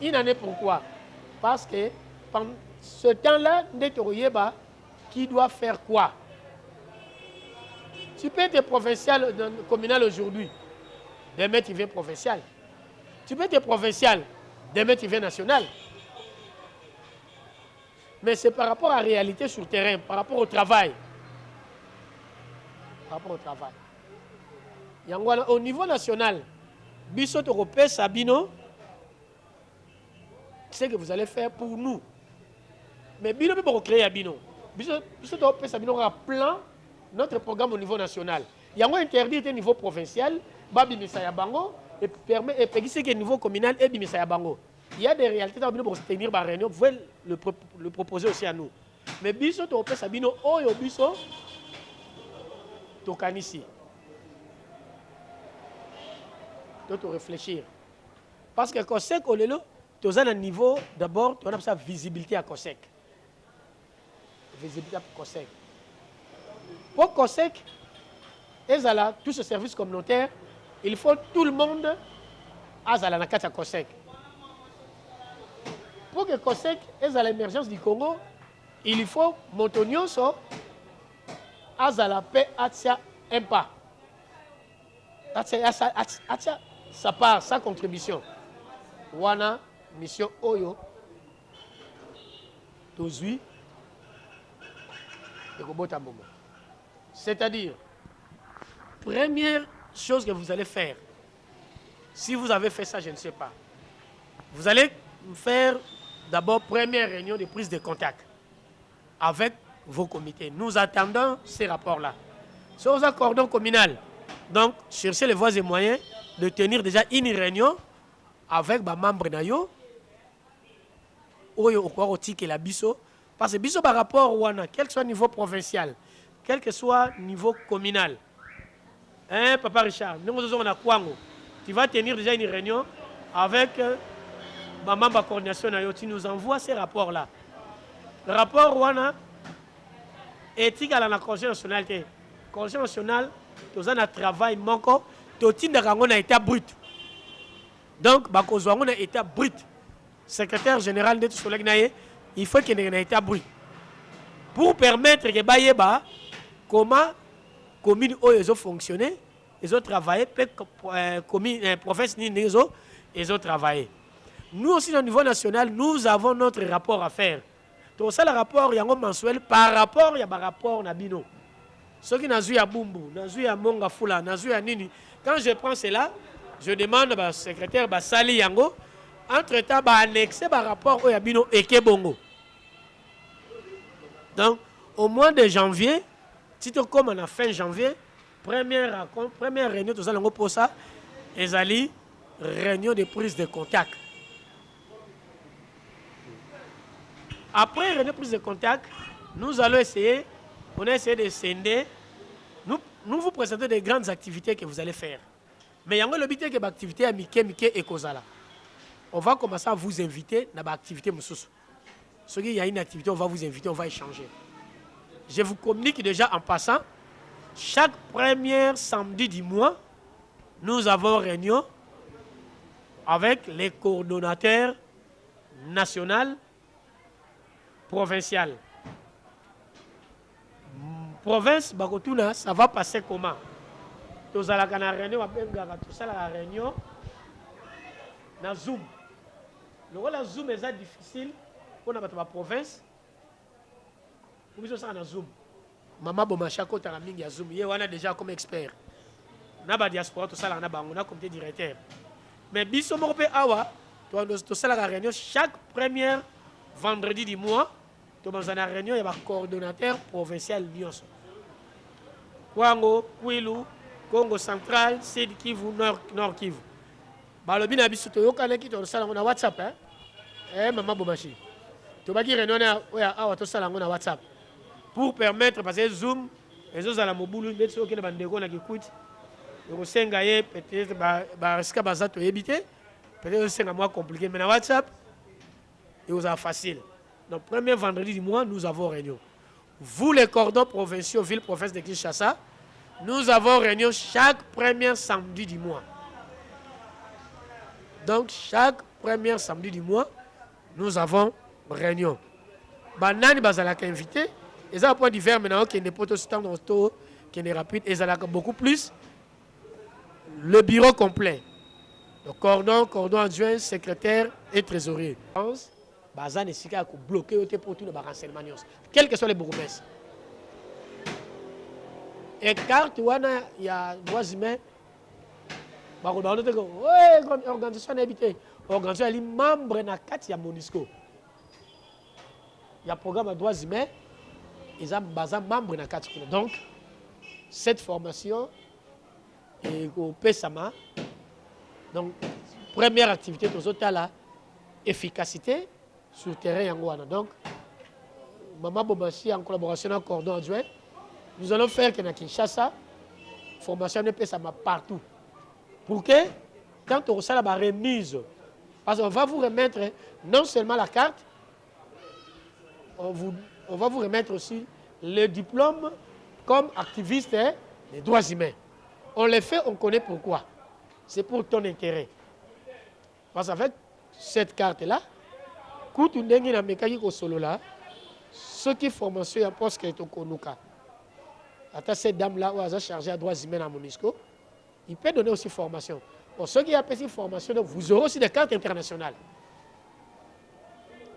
Une année pourquoi? Parce que pendant ce temps-là, qui doit faire quoi? Tu peux être provincial, communal aujourd'hui. demain tu viens provincial. Tu peux être provincial, demain tu viens national. Mais c'est par rapport à la réalité sur le terrain, par rapport au travail. Par rapport au travail. Au niveau national, Bissot Européen Sabino, c'est ce que vous allez faire pour nous. Mais Bino peut pas recréer à Bino. Bissot Européen Sabino a plan notre programme au niveau national. Il y a un interdit au niveau provincial, Babi Misaya Bango, et permet et au niveau communal et Misaya Bango. Il y a des réalités pour se tenir par réunion, vous pouvez le proposer aussi à nous. Mais Bissot Européen Sabino, Oyo Bissot, Tokanisi. Tu dois réfléchir. Parce que COSEC, tu as un niveau, d'abord, tu as une visibilité à COSEC. Visibilité à COSEC. Pour COSEC, tous ces services communautaires, il faut tout le monde à la COSEC. Pour que COSEC ait l'émergence du Congo, il faut Montonioso à la paix Atia Impa. Ça part, sa contribution. Wana, mission Oyo, Tozui, et Robota Momo. C'est-à-dire, première chose que vous allez faire, si vous avez fait ça, je ne sais pas, vous allez faire d'abord première réunion de prise de contact avec vos comités. Nous attendons ces rapports-là. Sur vos accords communal, donc cherchez les voies et moyens de tenir déjà une réunion avec les membres de Nayo, et la Bisso, parce que Bisso par rapport au quel que soit le niveau provincial, quel que soit le niveau communal. Hein, Papa Richard, tu vas tenir déjà une réunion avec les membres de la coordination Nayo, tu nous envoies ces rapports-là. Le rapport Wana, éthique à la Conseil national. Le Conseil national, tu as un travail manquant. On a été brut. Donc, on a été brut. Secrétaire général de Solegnaye, il faut qu'il ait été brut. Pour permettre que comment commune ils ont fonctionné, ils ont travaillé, professeur ils ont travaillé. Nous aussi, au niveau national, nous avons notre rapport à faire. Tout ça, le rapport, il y a un mensuel par rapport, il y a un rapport Nabino. Ceux qui n'ont pas Bumbu, n'ont pas Monga Fula, n'ont pas Nini. Quand je prends cela, je demande au secrétaire Sali Yango, entre-temps, annexer le rapport au Yabino et Kebongo. Donc, au mois de janvier, si tu comme en fin janvier, première réunion, tout ça, pour ça, ils allaient réunion de prise de contact. Après réunion de prise de contact, nous allons essayer, on a essayé de scinder. Nous vous présentons des grandes activités que vous allez faire. Mais il y a une activité à Mike et Kozala. On va commencer à vous inviter dans l'activité Moussous. Il y a une activité, on va vous inviter, on va échanger. Je vous communique déjà en passant, chaque premier samedi du mois, nous avons réunion avec les coordonnateurs nationaux, provinciaux. Province, Bakotuna, ça va passer comment? Tous à la réunion, tout ça la réunion, na Zoom. Le rôle de Zoom est difficile pour la province. Pour nous, ça na Zoom. Maman Bomachako Taraming ya Zoom. On a déjà comme expert. Na ba diaspora tout ça là na ba on a comité directeur. Mais biso mo pe awa, tout ça la réunion chaque premier vendredi du mois. Dans une réunion, il y a un coordonnateur provincial Nyonso. Kwango, Kwilu, Congo central, Sud Kivu, Nord Kivu. Balobi na biso to yokana ki to sala na WhatsApp maman Bomachi. To ba ki réunion na to sala na WhatsApp pour permettre parce que Zoom les autres à la mobile mais ceux qui ne bandeko na kikuti. Ko senga ye peut-être ba risque baza to éviter. Peut-être c'est un mois compliqué mais na WhatsApp et vous a facile. Donc, premier vendredi du mois, nous avons réunion. Vous, les cordons provinciaux, ville, province de Kinshasa, nous avons réunion chaque premier samedi du mois. Donc, chaque premier samedi du mois, nous avons réunion. Banani bazalaka invité, ils ont un point d'hiver maintenant qui n'est pas aussi temps qui est rapide, et ils ont beaucoup plus le bureau complet. Le cordon adjoint, secrétaire et trésorier. Bazan est siga ko bloquer pour tout le renseignement. Quels que soient les bourgmestres. Et carte wana il y a droits humains. Ba ko ba no te ko organisation habité. Organisation ali membre na carte ya Monisco. Il y a programme de droits humains. Ils ont bazan membre na carte. Donc cette formation est au PESAMA. Donc première activité de la efficacité sur le terrain yangoana. Donc, Maman Bobachi, en collaboration avec Cordon Adjoint, nous allons faire que na Kinshasa, formation de PESAMA partout. Pour que, quand on reçoit la remise, parce qu'on va vous remettre non seulement la carte, on va vous remettre aussi le diplôme comme activiste des droits humains. On les fait, on connaît pourquoi. C'est pour ton intérêt. Parce qu'en fait, cette carte-là, quand tu as une mécanique au solo là, ceux qui formation en poste qui est au Konuka, attends cette dame-là, où elle a chargé à droits humains à Monisco, il peut donner aussi formation. Pour ceux qui appellent formation, vous aurez aussi des cartes internationales.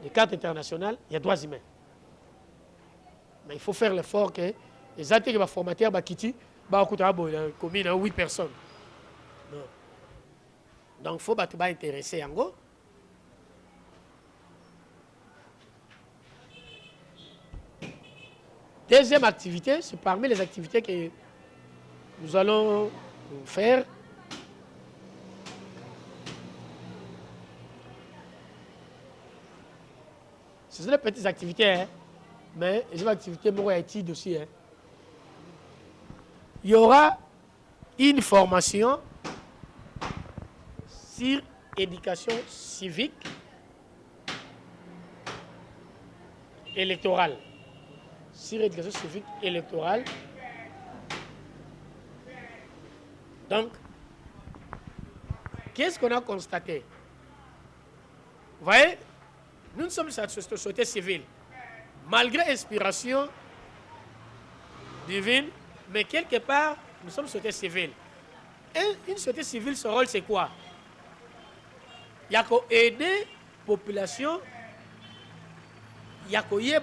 Les cartes internationales, il y a droits humains. Mais il faut faire l'effort que les acteurs qui vont formater à Kiti, il y a 8 personnes. Non. Donc, il faut être intéressé en gros. Deuxième activité, c'est parmi les activités que nous allons faire. Ce sont des petites activités, hein, mais les activités études aussi. Hein. Il y aura une formation sur éducation civique électorale. Sur éducation civique électorale. Donc, qu'est-ce qu'on a constaté? Vous voyez, nous sommes sur la société civile. Malgré l'inspiration divine, mais quelque part, nous sommes société civile. Et une société civile, son rôle, c'est quoi? Il y a qu'à aider la population, il y a qu'à aider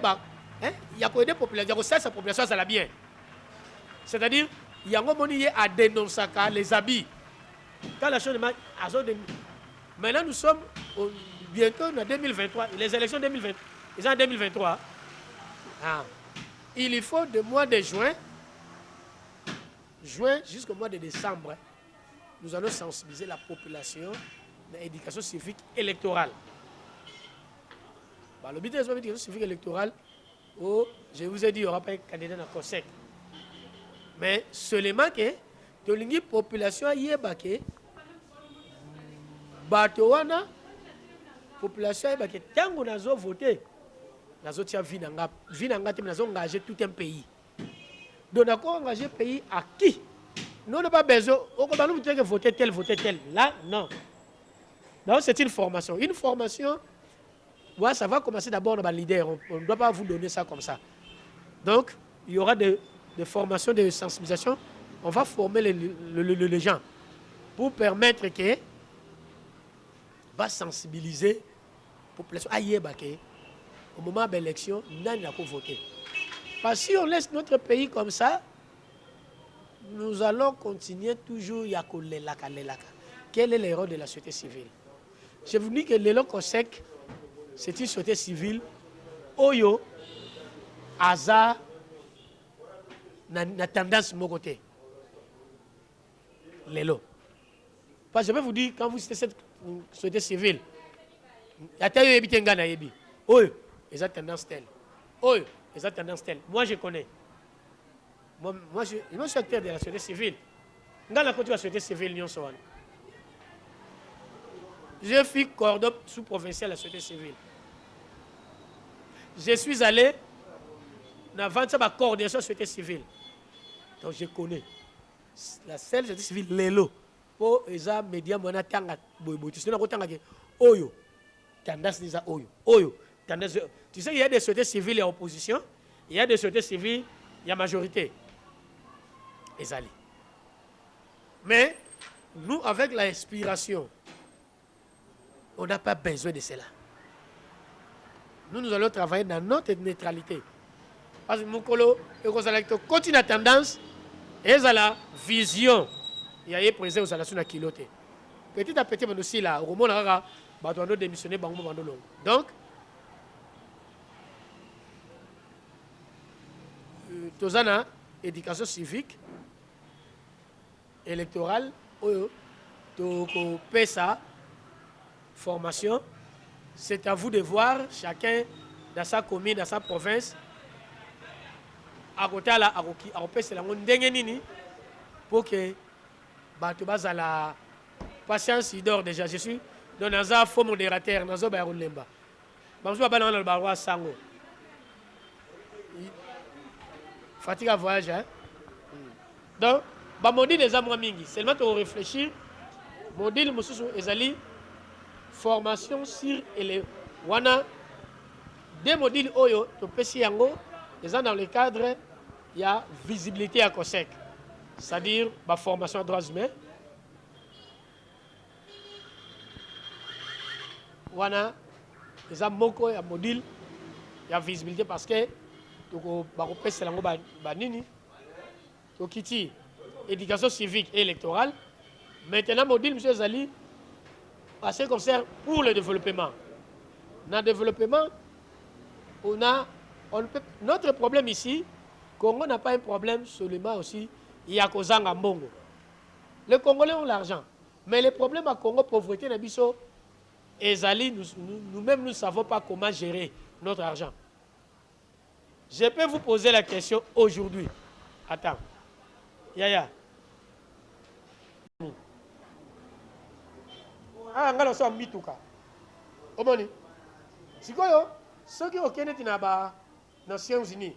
la population, il y a sa population, ça va bien. C'est-à-dire, il y a un moment à dénoncer les habits. Quand la chose est maintenant, nous sommes bientôt en 2023, les élections 2020, ils sont en 2023. Ah. Il faut de mois de juin jusqu'au mois de décembre, nous allons sensibiliser la population dans l'éducation civique électorale. Le but de l'éducation civique électorale, je vous ai dit, il n'y aura pas un candidat dans le COSEC. Mais seulement que la population a été la population a été tant qu'on a voté, nous avons engagé tout un pays. Donc, nous avons engagé un pays à qui? Nous n'avons pas besoin de voter tel. Là, non. Donc, c'est une formation. Une formation, ouais, ça va commencer d'abord dans le leader. On ne doit pas vous donner ça comme ça. Donc, il y aura des formations de sensibilisation. On va former les gens pour permettre que va sensibiliser la population à Yébake. Au moment de l'élection, nous n'a pas voté. Parce que si on laisse notre pays comme ça, nous allons continuer toujours à lelaka. Quel est le rôle de la société civile? Je vous dis que le COSEC, c'est une société civile. Oyo, hasard, na tendance de mon côté. Lelo. Parce que je vais vous dire, quand vous citez cette société civile, il y a des gens qui ont dit, oyo, ils ont tendance telle. Oyo, ils ont tendance telle. Moi, je connais. Moi, je suis acteur de la société civile. Dans la côté de la société civile, je suis coordonnateur sous-provincial de la société civile. Je suis allé dans la coordination de la société civile. Donc je connais. La seule société civile, Lelo. Pour les médias, moi, Oyo. Tendance déjà Oyo. Oyo. Tu sais, il y a des sociétés civiles et opposition. Il y a des sociétés civiles, il y a majorité. Mais, Nous, avec l'inspiration, on n'a pas besoin de cela. Nous allons travailler dans notre neutralité. Parce que Moukolo, et continue la tendance, et la vision. Il y a des présents aux alations à kiloté. Petit à petit, aussi là, au moment où on a démissionné, donc, Tozana, éducation civique, électorale, PESA, formation. C'est à vous de voir, chacun dans sa commune, dans sa province, à côté de la PESA, pour que la patience dort déjà. Je suis dans un faux modérateur, dans un lemba. Je suis dans le barreau sango. Fatigue à voyage, hein? Donc, modèle des amours mingi. Seulement pour réfléchir, modèle Moussou Ezali, formation sur les wana, des modules Oyo, to Pessi Yango, dans le cadre, il y a visibilité à COSEC. C'est-à-dire, la formation à droits humains. Wana, les amoko, il y a module, il y a visibilité parce que, Pessi Yango, Banini, Tokiti, éducation civique et électorale. Maintenant, module, M. Zali, à ce qui concerne pour le développement. Dans le développement, notre problème ici, Congo n'a pas un problème seulement aussi, il y a Kozanga Mbongo. Les Congolais ont l'argent. Mais le problème à Congo, pauvreté, Nabiso, et Zali, nous-mêmes, nous ne savons pas comment gérer notre argent. Je peux vous poser la question aujourd'hui. Attends. Yaya. Ah, ngalo so mituka. Omoni. Sikoyo, ceux qui ont na Nations Unies.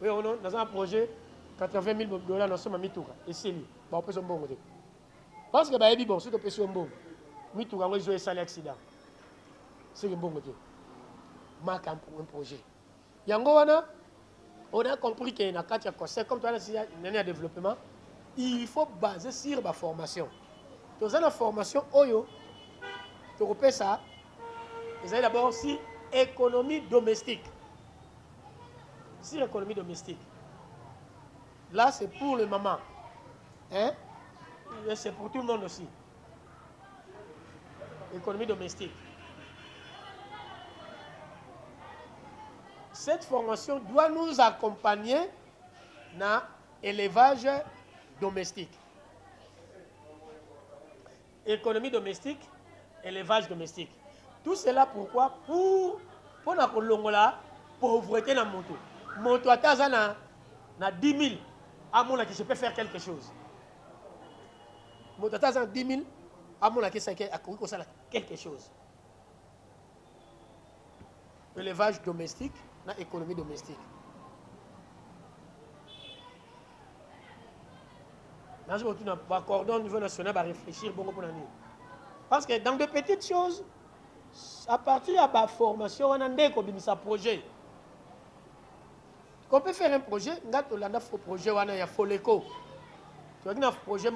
Oui, on a dans un projet 80 000 dollars dans ce mituka. Et c'est lui. Bah on peut son bon. Parce que bah bon, c'est que peut son bon. Mituka on joue ça l'accident. C'est un bon côté. Marque un projet. Yango wana, on a compris que na katia conseil comme toi là si il y a développement, il faut baser sur la formation. Dans la formation oyo européen ça, ils ont d'abord aussi économie domestique. Sur l'économie domestique. Là, c'est pour le maman. Hein? C'est pour tout le monde aussi. Économie domestique. Cette formation doit nous accompagner dans l'élevage domestique. Économie domestique, élevage domestique. Tout cela pourquoi? Pour la pauvreté dans mon tour. Mon tour na 10 000 à mon qui je peux faire quelque chose. Mon tour à 10 000 à mon qui c'est quelque chose. Élevage domestique, na économie domestique. Dans ce moment, au niveau national, va réfléchir beaucoup pour l'année. Parce que dans de petites choses, à partir de la formation, on a un projet. On peut faire un projet, on a un projet, on a un Foleco. Tu as un projet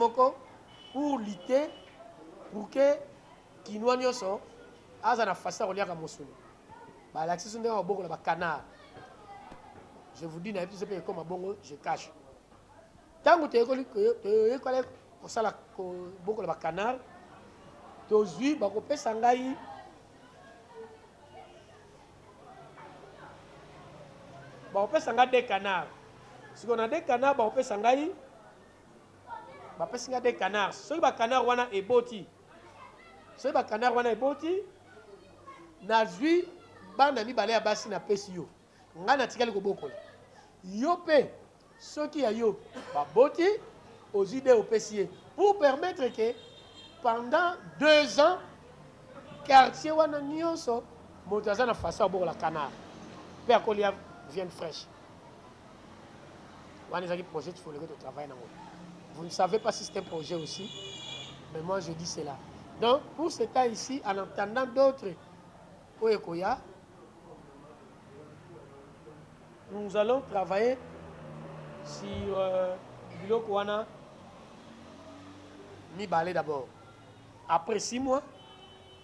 pour lutter, pour que Kinoa Nyoso, à la façon de faire Mosul. L'accès est au canard. Je vous dis, comme un bon, je cache. Tant que tu es collègue, au salaire, beaucoup de canard, tu as vu, tu peux s'engager. On peut s'engager des canards. Si on a des canards, on peut s'engager. On peut s'engager des canards. Si on a des canards, on a des boti. Si on a des canards, on a des boti. Na vu, bandami balé à bassi na pesio. On a natikali ko boko. Yopé, ceux qui a yo, ba boti, aux idées au pesier. Pour permettre que pendant 2 ans, quartier wana nyonso, motaza na façon pour la canard. Père Kolia viande fraîche. Projet, il faut le travail. Vous ne savez pas si c'est un projet aussi, mais moi je dis cela. Donc, pour ce cas ici, en entendant d'autres Oekoya, nous allons travailler sur Bilokwana, mi-balai d'abord. Après 6 mois,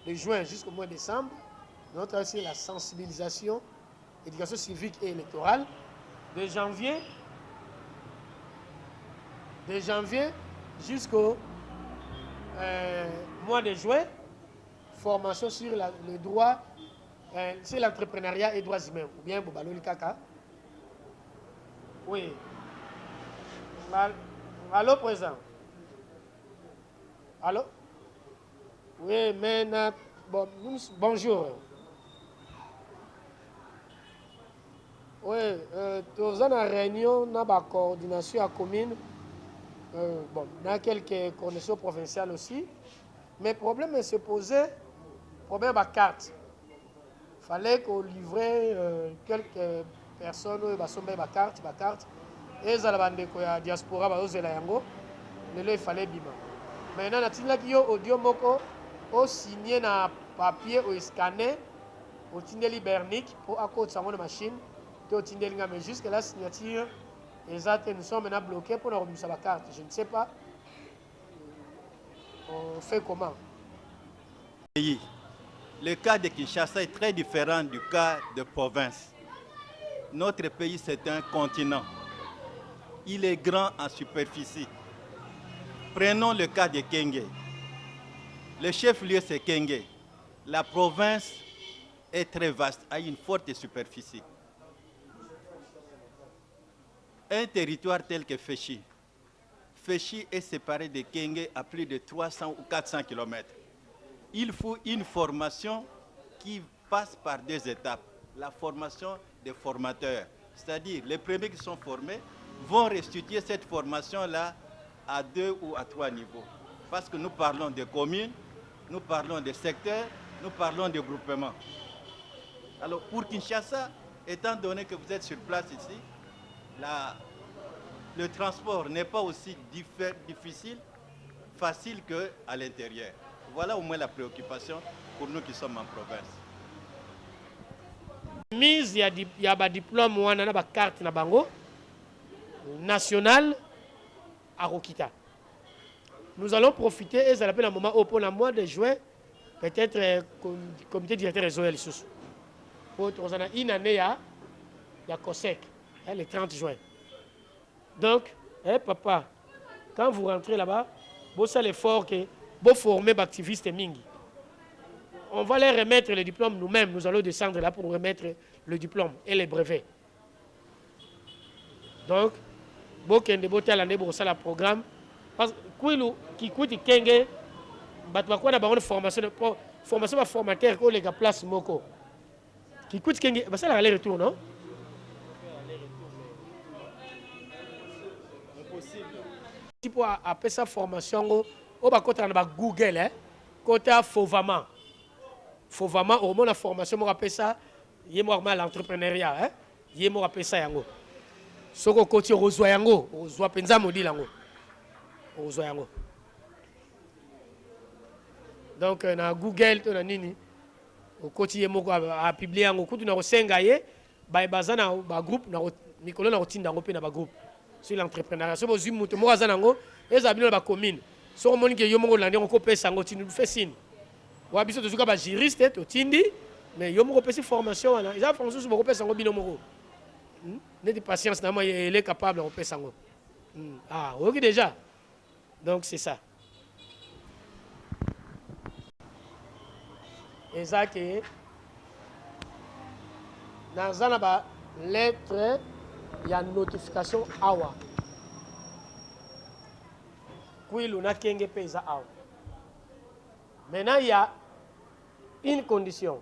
de juin jusqu'au mois de décembre, nous avons aussi la sensibilisation, éducation civique et électorale. De janvier jusqu'au mois de juin, formation sur le droit, sur l'entrepreneuriat et droits humains. Ou bien Bobalo Kaka. Oui. Allô, présent. Allô? Oui, mais bonjour. Oui, nous avons une réunion dans la coordination à la commune. Bon, dans quelques connexions provinciales aussi. Mais le problème se posait, problème de la carte. Il fallait qu'on livrait quelques personnes qui ont carte. Et ils ont la diaspora, il fallait bima. Maintenant, il y a un audio qui signé un papier ou scanné au Tindeli Bernic pour accorder la machine. Mais jusqu'à la signature, nous sommes maintenant bloqués pour nous remettre la carte. Je ne sais pas. On fait comment? Le cas de Kinshasa est très différent du cas de province. Notre pays, c'est un continent. Il est grand en superficie. Prenons le cas de Kenge. Le chef-lieu, c'est Kenge. La province est très vaste, a une forte superficie. Un territoire tel que Féchi. Féchi est séparé de Kenge à plus de 300 ou 400 km. Il faut une formation qui passe par 2 étapes. La formation des formateurs, c'est-à-dire les premiers qui sont formés vont restituer cette formation-là à 2 ou à 3 niveaux. Parce que nous parlons de communes, nous parlons de secteurs, nous parlons de groupements. Alors pour Kinshasa, étant donné que vous êtes sur place ici, le transport n'est pas aussi difficile, facile qu'à l'intérieur. Voilà au moins la préoccupation pour nous qui sommes en province. Mise, il y a un diplôme ou une carte nationale à Rokita. Nous allons profiter, et ça l'appelle un moment au mois de juin, peut-être le comité directeur réseau sous. Pour une année, il y a COSEC, le 30 juin. Donc, papa, quand vous rentrez là-bas, vous savez l'effort que vous formez des activistes mingi. On va leur remettre le diplôme nous-mêmes. Nous allons descendre là pour remettre le diplôme et les brevets. Donc, vous avez un programme. Parce que qui coûte Kenge, une formation formateur qui est place Moko. Qui coûte Kenge, c'est l'aller-retour, non? Pour appeler ça formation, on va côté Google, côté Fovama. Fovama, au moins la formation, on appelle ça, l'entrepreneuriat, on appelle ça yango. Soko côté Rozoa yango, Rozoa penza modi yango. Rozoa yango. Donc na Google to na nini, au côté moko a publié yango, kutu na rosengaye, ba bazana ba groupe na Nicolas na rotinda ngo pe na ba groupe. Sur l'entrepreneuriat. Si vous avez un peu de la commune, si vous avez un peu de formation, vous avez un juriste, mais vous avez une formation. Vous avez une formation, vous avez une patience, vous êtes capable de faire ça. Ah, ok déjà. Donc c'est ça. Et ça que dans la lettre, il y a une notification awa. Maintenant, il y a une condition.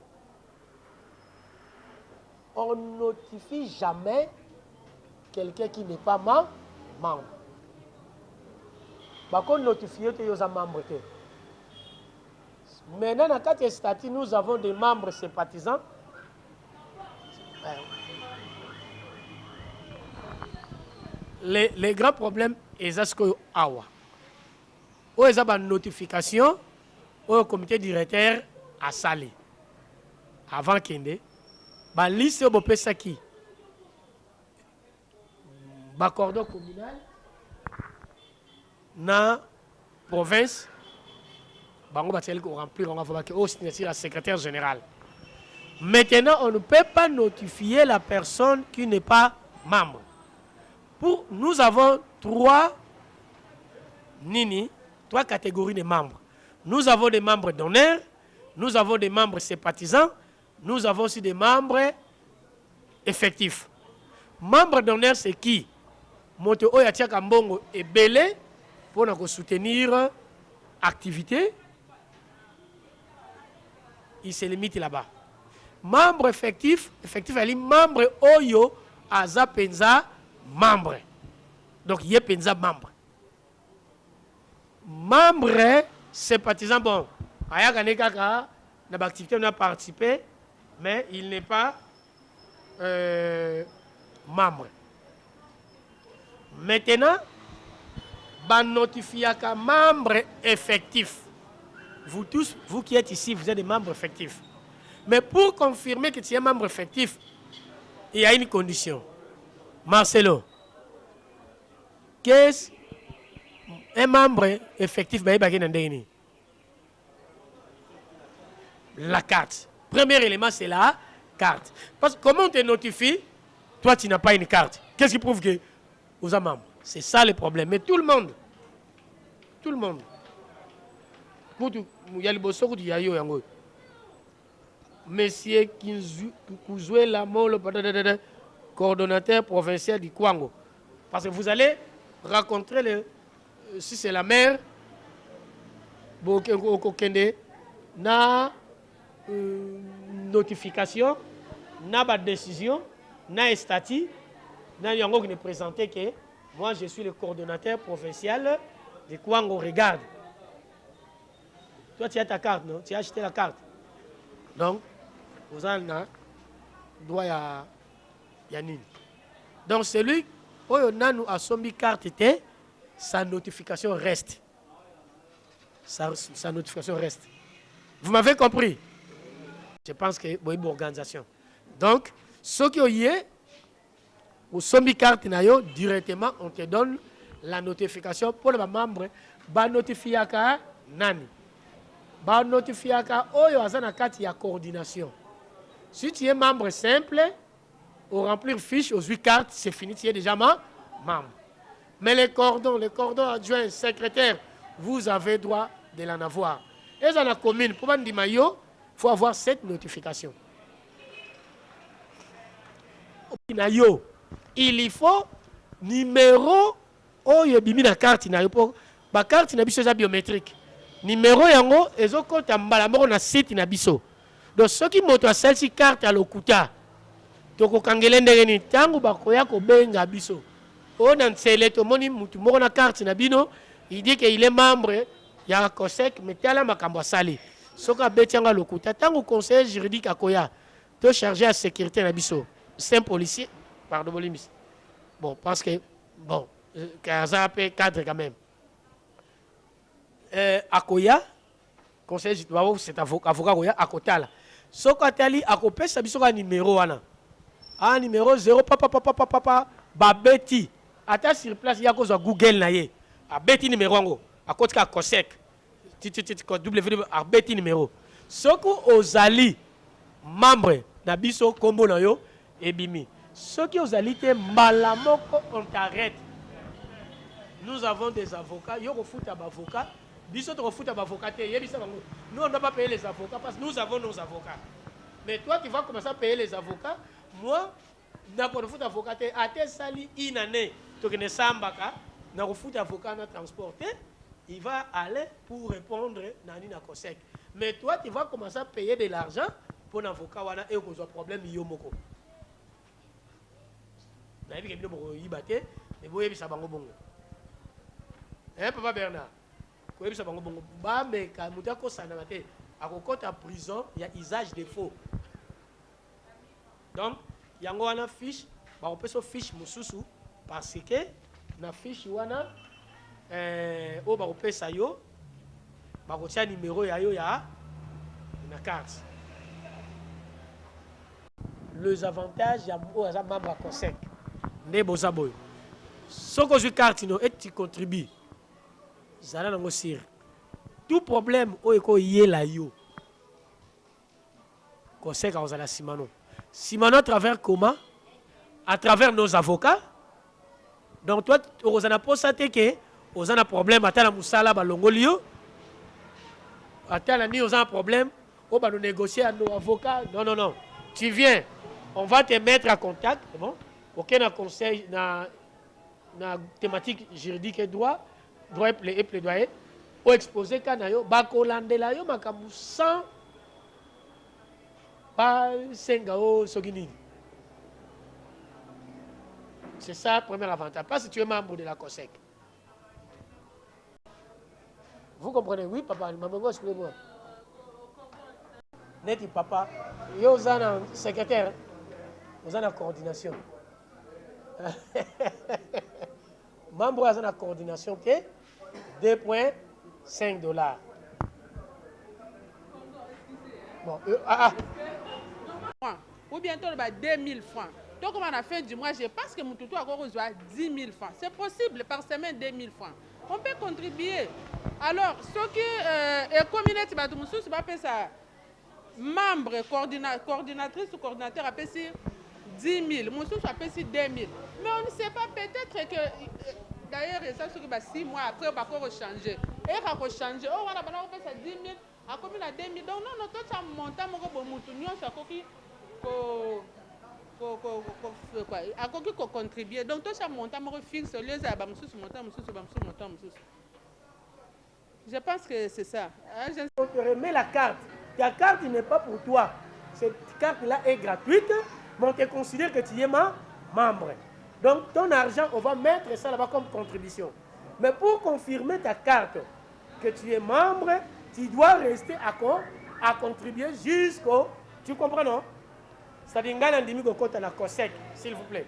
On ne notifie jamais quelqu'un qui n'est pas membre. Par contre, notifier que vous êtes membre. Maintenant, dans 4 statuts, nous avons des membres sympathisants. Les grands problèmes, c'est que awa. Ou ils ont une notification au comité directeur à Salé. Avant qu'il ba liste au pesa qui ba cordon communal na province, bango bateli ko remplir, on va voir que au signature la secrétaire générale. Maintenant, on ne peut pas notifier la personne qui n'est pas membre. Nous avons trois catégories de membres. Nous avons des membres d'honneur, nous avons des membres sympathisants, nous avons aussi des membres effectifs. Membres d'honneur, c'est qui? Moto Oya Tiaka Mbongo est belé pour nous soutenir l'activité. Il se limite là-bas. Membre effectif, elle est membre Oyo Aza Penza membre. Donc, il y a Penza membre. Membre sympathisant, bon, Aya Kaka, dans l'activité, on a participé, mais il n'est pas membre. Maintenant, ban notifié qu'un membre effectif. Vous tous, vous qui êtes ici, vous êtes des membres effectifs. Mais pour confirmer que tu es membre effectif, il y a une condition. Marcelo, qu'est-ce un membre effectif? La carte. Premier élément, c'est la carte. Parce que comment on te notifie? Toi, tu n'as pas une carte. Qu'est-ce qui prouve que vous êtes membre? C'est ça le problème. Mais tout le monde. Il y a le bosso qui y a eu. Monsieur Kuzoué Lamolo, coordonnateur provincial du Kwango. Parce que vous allez rencontrer, si c'est la maire, na notification, na décision, na statut, na yango qui ne présentait que moi je suis le coordonnateur provincial du Kwango. Regarde. Toi tu as ta carte, non? Tu as acheté la carte. Donc, vous avez un droit à Yanine. Donc, celui qui a son carte, sa notification reste. Sa notification reste. Vous m'avez compris? Je pense que c'est une organisation. Donc, ceux qui ont eu, ou son carte, directement, on te donne la notification pour les membres. Ba notifier à Nani. Ba notifier à Oyo Azana carte, il y a coordination. Si tu es membre simple, au remplir fiche, aux 8 cartes, c'est fini, tu es déjà membre. Mais les cordons adjoints, secrétaires, vous avez droit de l'en avoir. Et dans la commune, pour dire maillot, il faut avoir cette notification. Il faut numéro, oh, il y a une carte, la carte est biométrique. Numéro yango, et au compte en site nabiso. Donc, ceux qui montent à celle-ci carte à l'okuta, toko kangelende ni tangu bakoya ko benga biso. On a scellé to moni mutu moko na carte na bino, il dit qu'il est membre ya COSEC mais tala makambo sali. Soka betianga l'okuta tangu conseiller juridique akoya, to chargé à sécurité na biso. C'est un policier, pardon Bolimis. Bon, parce que bon, Kaza peut cadre quand même. Akoya conseiller c'est avocat Akoya akotala. Soka tali akopé sa biso ka numéro wana. Ah, numéro 0, papa, babeti. Ata sur place, il y a cause Google na ye. Abeti numéro ango. A côté ka COSEC. W abeti numéro. Soko ozali membre na biso kombo na yo ebimi. Soki ozali te malamoko on t'arrête. Nous avons des avocats, yo refoute à avocat. Biso te refoute à avocat te yebisa bango. Nous on ne doit pas payer les avocats parce que nous avons nos avocats. Mais toi tu vas commencer à payer les avocats. Moi, n'importe quoi d'avocat, à tes sali une année, tu ne sambaka, n'a refoutu avocat na transporté, il va aller pour répondre nani na COSEC. Mais toi, tu vas commencer à payer de l'argent pour l'avocat wana et qu'on a problème yomoko. Na bi ke bino yibate, mais boye bisa bango bongo. Papa Bernard. Ko bisa bango bongo. Ba me ka mutako sanamate, akokota prison, il y a usage de faux. Donc, il y a une fiche, on peut se fiche mususu parce que la fiche wana on peut ça yo, on tient numéro ya yo ya na carte. Les avantages ya membre COSEC. Ne bozaboy. Ce que je carte no et tu contribues. zala nango sir. Tout problème oyo yela yo. Conseil à la Simano. Simano à travers comment? À travers nos avocats. Donc toi, on a posé que on a un problème à la Moussala Balongolio. À la nuit, on a un problème. On va nous négocier à nos avocats. Non, non, non. Tu viens. On va te mettre en contact. Bon? Aucun conseil na thématique juridique et droit et plaidoyer. Ou exposer kanayo. Bakolandela yo makamu sans pas Sengao Sogini. C'est ça le premier avantage. Pas si tu es membre de la COSEC. Vous comprenez? Oui, papa. Maman, expliquez-moi. Net papa. Yo, vous êtes un secrétaire. Vous êtes en coordination. Membre de la coordination, que $2.5. Bon, Ou bientôt 2000 francs. Donc, à la fin du mois, je pense que mon toutou a reçu 10 000 francs. C'est possible, par semaine, 2 000 francs. On peut contribuer. Alors, ce qui est communauté, c'est pas ça. Membre, coordinatrice ou coordinateur a payé 10 000. Mon sous a payé 2 000. Mais on ne sait pas, peut-être que. D'ailleurs, ça, c'est 6 mois après, on va encore changer. Et on va changer. Oh, voilà, on va faire 10 000. À combien à 2 000. Donc, non, tout ça monte, on contribuer. Donc, tout ça monte, on fixe le lieu je pense que c'est ça. On te remet la carte. Ta carte n'est pas pour toi. Cette carte-là est gratuite, mais on te considère que tu es membre. Donc, ton argent, on va mettre ça là-bas comme contribution. Mais pour confirmer ta carte, que tu es membre, tu dois rester à contribuer jusqu'au... Tu comprends, non? C'est-à-dire que nous avons la COSEC, s'il vous plaît.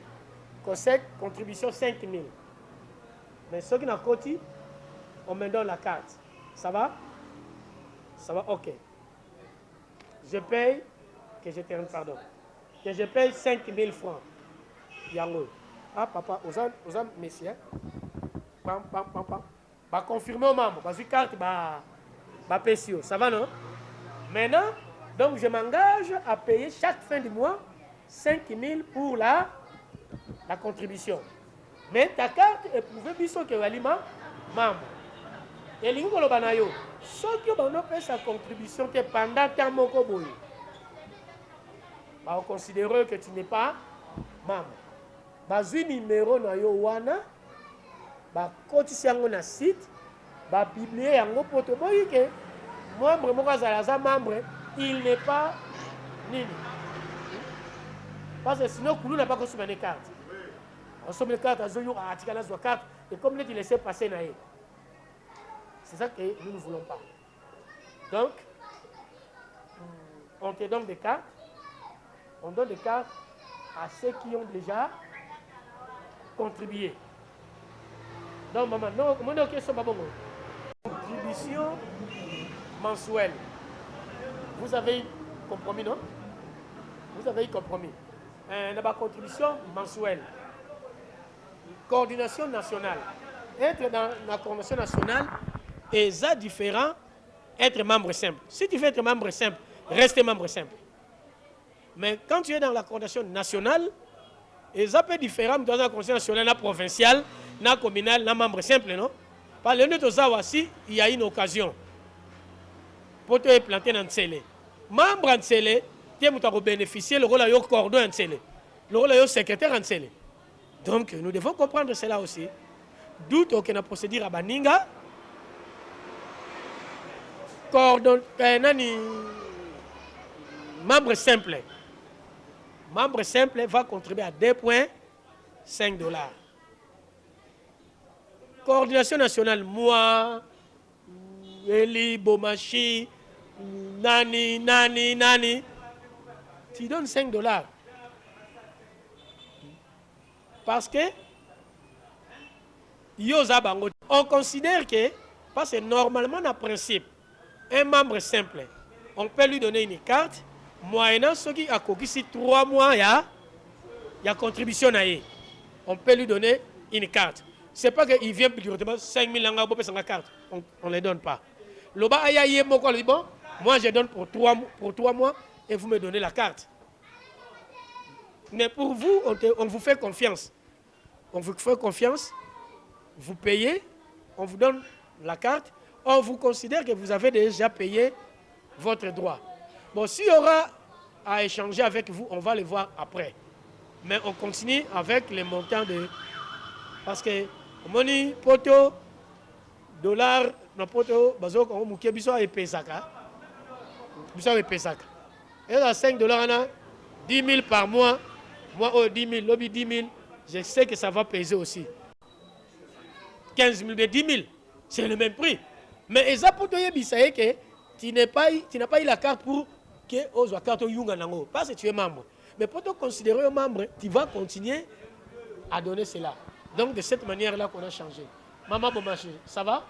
COSEC, contribution 5 000. Mais ceux qui n'ont pas côté, on me donne la carte. Ça va? Ça va? Ok. Je paye, que je termine, pardon. Que je paye 5 000 francs. Yango. Ah, papa, aux hommes, messieurs. Pam, pam, pam, pam. Bah, confirmer aux membres. Parce que carte, bah, PCO. Ça va, non? Maintenant, donc, je m'engage à payer chaque fin du mois 5 000 pour la contribution. Mais ta carte est prouvée, puisque tu es membre. Et l'ingolo lobanayo, ceux qui ont fait sa contribution pendant tant moko boy, on considère que tu n'es pas membre. Bazui numéro na yo wana, ba kotisi yango na site, ba publier yango poto boy que membre moko azala membre, il n'est pas nini. Parce que sinon Koulou n'a pas consommé les cartes. On somme les cartes à Zoyo à Atikana sur carte et comme il laissé passer naïe. C'est ça que nous ne voulons pas. Donc, on te donne des cartes. On donne des cartes à ceux qui ont déjà contribué. Donc, maman, non, mon question, contribution mensuelle. Vous avez eu compromis, non? Vous avez eu compromis. La contribution mensuelle. Coordination nationale. Être dans la coordination nationale, et ça différent, être membre simple. Si tu veux être membre simple, reste membre simple. Mais quand tu es dans la coordination nationale, et ça peut être différent dans la coordination nationale, la provinciale, la communale, la membre simple, non? Par le aussi, il y a une occasion pour te planter dans le Tsélé. Membre en Tsélé, tu as bénéficié le rôle de cordon en Tsélé, le rôle de secrétaire en Tsélé. Donc, nous devons comprendre cela aussi. D'où aucune procédure à Baninga. Membre simple. Membre simple va contribuer à $2.5. Coordination nationale, moi, Eli, Bomachi, Nani, tu donnes $5. Parce que on considère que, parce que normalement, dans le principe, un membre simple, on peut lui donner une carte, moyennant ce qui a coquissé 3 mois, il y a contribution à y. On peut lui donner une carte. Ce n'est pas qu'il vient directement 5 000 langues pour payer sa carte. on ne les donne pas. Loba Ayaye Moko dit bon, moi je donne pour 3 mois et vous me donnez la carte. Mais pour vous, on vous fait confiance. On vous fait confiance, vous payez, on vous donne la carte, on vous considère que vous avez déjà payé votre droit. Bon, s'il y aura à échanger avec vous, on va le voir après. Mais on continue avec les montants de... Parce que, money, poto, dollar, no poto, bazo, on mouké, biso et pesaka. Biso et pesaka. Et là, $5, 10 000 par mois. Moi, 10 000, lobby 10 000. Je sais que ça va peser aussi. 15 000, mais 10 000, c'est le même prix. Mais ça pour te dire que tu n'as pas eu la carte pour que tu carte Yunganango. Parce que tu es membre. Mais pour te considérer un membre, tu vas continuer à donner cela. Donc de cette manière-là qu'on a changé. Maman Bomaché, ça va?